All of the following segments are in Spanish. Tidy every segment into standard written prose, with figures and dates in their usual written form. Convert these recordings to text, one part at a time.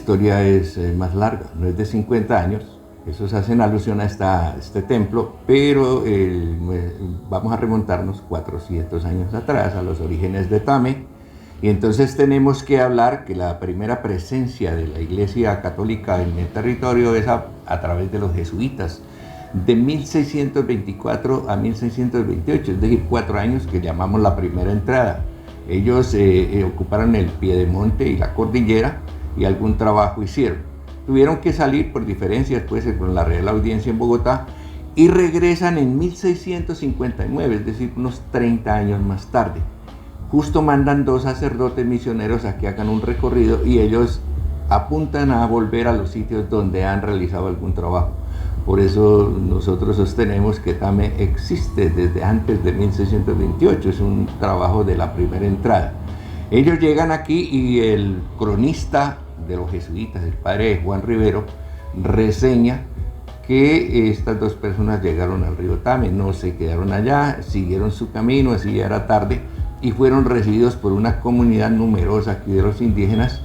historia es más larga, no es de 50 años. Esos hacen alusión a este templo, pero vamos a remontarnos 400 años atrás, a los orígenes de Tame. Y entonces tenemos que hablar que la primera presencia de la Iglesia Católica en el territorio es a través de los jesuitas, de 1624 a 1628, es decir, 4 años que llamamos la primera entrada. Ellos ocuparon el Piedemonte y la cordillera y algún trabajo hicieron. Tuvieron que salir por diferencias pues, con la Real Audiencia en Bogotá y regresan en 1659, es decir, unos 30 años más tarde. Justo mandan 2 sacerdotes misioneros a que hagan un recorrido y ellos apuntan a volver a los sitios donde han realizado algún trabajo. Por eso nosotros sostenemos que Tame existe desde antes de 1628, es un trabajo de la primera entrada. Ellos llegan aquí y el cronista de los jesuitas, el padre Juan Rivero, reseña que estas 2 personas llegaron al río Tame, no se quedaron allá, siguieron su camino, así ya era tarde, y fueron recibidos por una comunidad numerosa aquí de los indígenas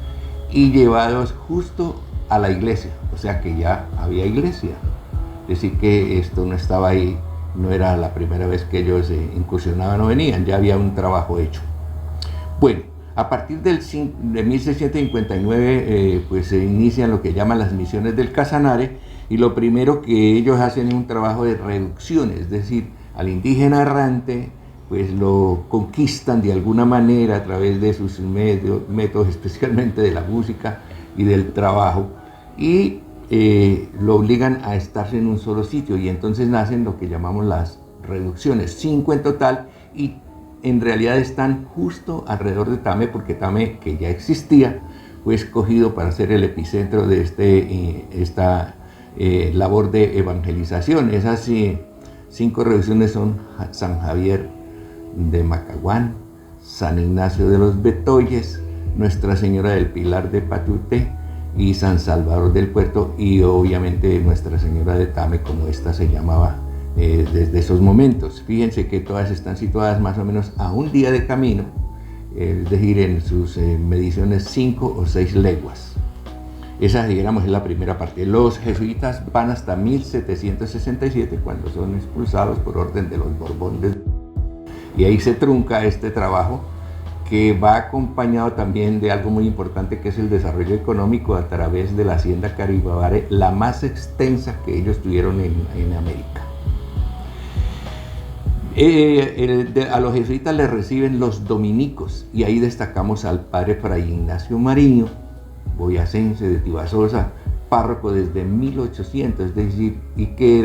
y llevados justo a la iglesia, o sea que ya había iglesia. Es decir, que esto no estaba ahí, no era la primera vez que ellos incursionaban o venían, ya había un trabajo hecho. Bueno, a partir de 1659 pues se inician lo que llaman las misiones del Casanare, y lo primero que ellos hacen es un trabajo de reducción, es decir, al indígena errante pues lo conquistan de alguna manera a través de sus métodos, especialmente de la música y del trabajo, y lo obligan a estarse en un solo sitio, y entonces nacen lo que llamamos las reducciones, 5 en total, y en realidad están justo alrededor de Tame, porque Tame, que ya existía, fue escogido para ser el epicentro de esta labor de evangelización. Esas 5 reducciones son San Javier de Macaguán, San Ignacio de los Betoyes, Nuestra Señora del Pilar de Patuté y San Salvador del Puerto, y obviamente Nuestra Señora de Tame, como esta se llamaba desde esos momentos. Fíjense que todas están situadas más o menos a un día de camino, es decir, en sus mediciones 5 o 6 leguas. Esa, digamos, es la primera parte. Los jesuitas van hasta 1767, cuando son expulsados por orden de los Borbones, y ahí se trunca este trabajo, que va acompañado también de algo muy importante, que es el desarrollo económico a través de la hacienda Caribabare, la más extensa que ellos tuvieron en América. A los jesuitas les reciben los dominicos, y ahí destacamos al padre Fray Ignacio Mariño, boyacense de Tibasosa, párroco desde 1800, es decir, y que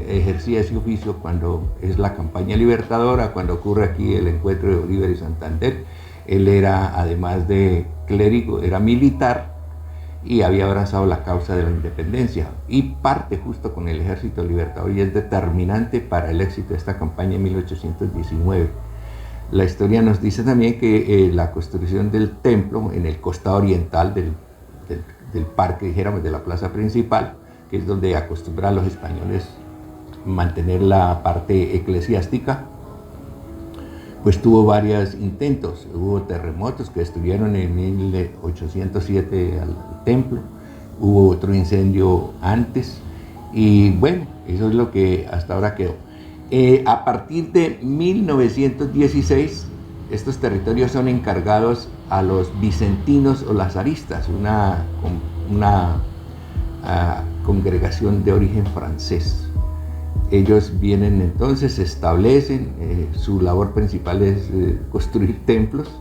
ejercía ese oficio cuando es la campaña libertadora, cuando ocurre aquí el encuentro de Bolívar y Santander. Él era, además de clérigo, era militar y había abrazado la causa de la independencia, y parte justo con el ejército libertador, y es determinante para el éxito de esta campaña en 1819. La historia nos dice también que la construcción del templo en el costado oriental del parque, dijéramos, de la plaza principal, que es donde acostumbran los españoles mantener la parte eclesiástica, pues tuvo varios intentos. Hubo terremotos que destruyeron en 1807 al templo, hubo otro incendio antes, y bueno, eso es lo que hasta ahora quedó. A partir de 1916, estos territorios son encargados a los vicentinos o lazaristas, una congregación de origen francés. Ellos vienen entonces, se establecen, su labor principal es construir templos,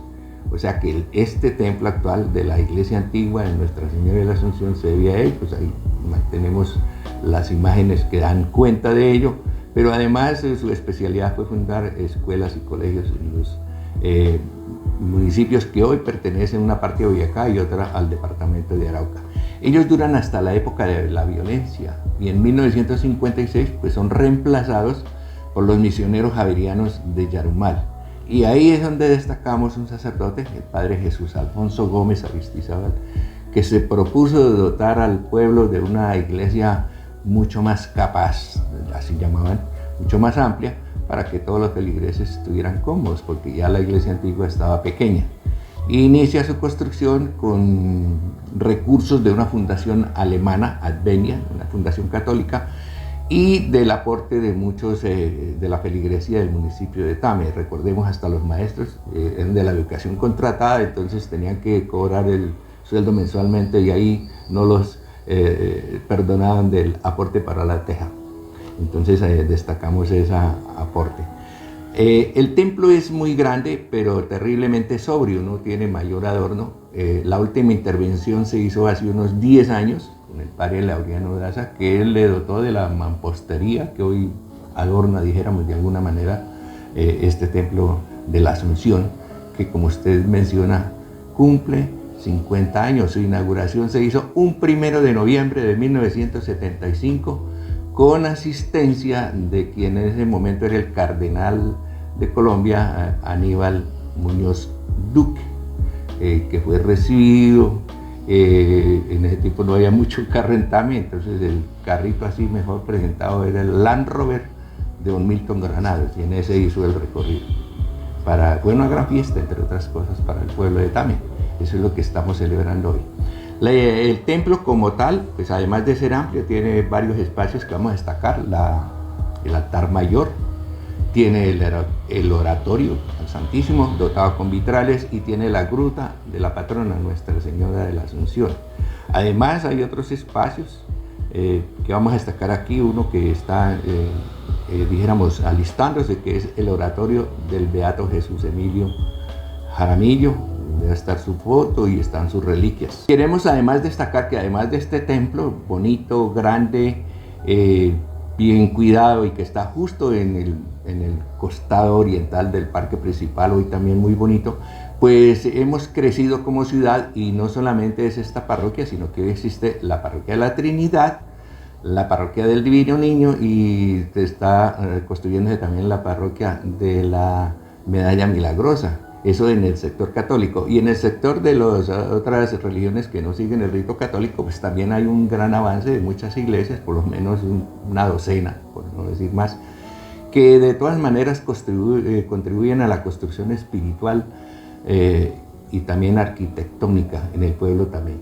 o sea que este templo actual de la iglesia antigua de Nuestra Señora de la Asunción se debía a ellos, pues ahí mantenemos las imágenes que dan cuenta de ello, pero además su especialidad fue fundar escuelas y colegios en los municipios que hoy pertenecen una parte a Boyacá y otra al departamento de Arauca. Ellos duran hasta la época de la violencia, y en 1956 pues son reemplazados por los misioneros javerianos de Yarumal, y ahí es donde destacamos un sacerdote, el padre Jesús Alfonso Gómez Aristizábal, que se propuso dotar al pueblo de una iglesia mucho más capaz, así llamaban, mucho más amplia, para que todos los feligreses estuvieran cómodos, porque ya la iglesia antigua estaba pequeña. Inicia su construcción con recursos de una fundación alemana, Advenia, una fundación católica, y del aporte de muchos de la feligresía del municipio de Tame. Recordemos, hasta los maestros eran de la educación contratada, entonces tenían que cobrar el sueldo mensualmente y ahí no los perdonaban del aporte para la teja. Entonces destacamos ese aporte. El templo es muy grande, pero terriblemente sobrio, no tiene mayor adorno. La última intervención se hizo hace unos 10 años, con el padre Laureano Daza, que él le dotó de la mampostería que hoy adorna, dijéramos de alguna manera, este templo de la Asunción, que como usted menciona, cumple 50 años. Su inauguración se hizo un 1 de noviembre de 1975, con asistencia de quien en ese momento era el cardenal de Colombia, Aníbal Muñoz Duque, que fue recibido. En ese tiempo no había mucho carro en Tame, entonces el carrito así mejor presentado era el Land Rover de don Milton Granados, y en ese hizo el recorrido. Fue una gran fiesta, entre otras cosas, para el pueblo de Tame. Eso es lo que estamos celebrando hoy. El templo como tal, pues además de ser amplio, tiene varios espacios que vamos a destacar. El altar mayor, tiene el oratorio al Santísimo, dotado con vitrales, y tiene la gruta de la patrona, Nuestra Señora de la Asunción. Además hay otros espacios que vamos a destacar aquí, uno que está, dijéramos, alistándose, que es el oratorio del Beato Jesús Emilio Jaramillo. Debe estar su foto y están sus reliquias. Queremos además destacar que además de este templo bonito, grande, bien cuidado y que está justo en el costado oriental del parque principal, hoy también muy bonito, pues hemos crecido como ciudad, y no solamente es esta parroquia, sino que existe la parroquia de la Trinidad, la parroquia del Divino Niño, y está construyéndose también la parroquia de la Medalla Milagrosa. Eso en el sector católico. Y en el sector de las otras religiones que no siguen el rito católico, pues también hay un gran avance de muchas iglesias, por lo menos una docena, por no decir más, que de todas maneras contribuyen a la construcción espiritual y también arquitectónica en el pueblo también.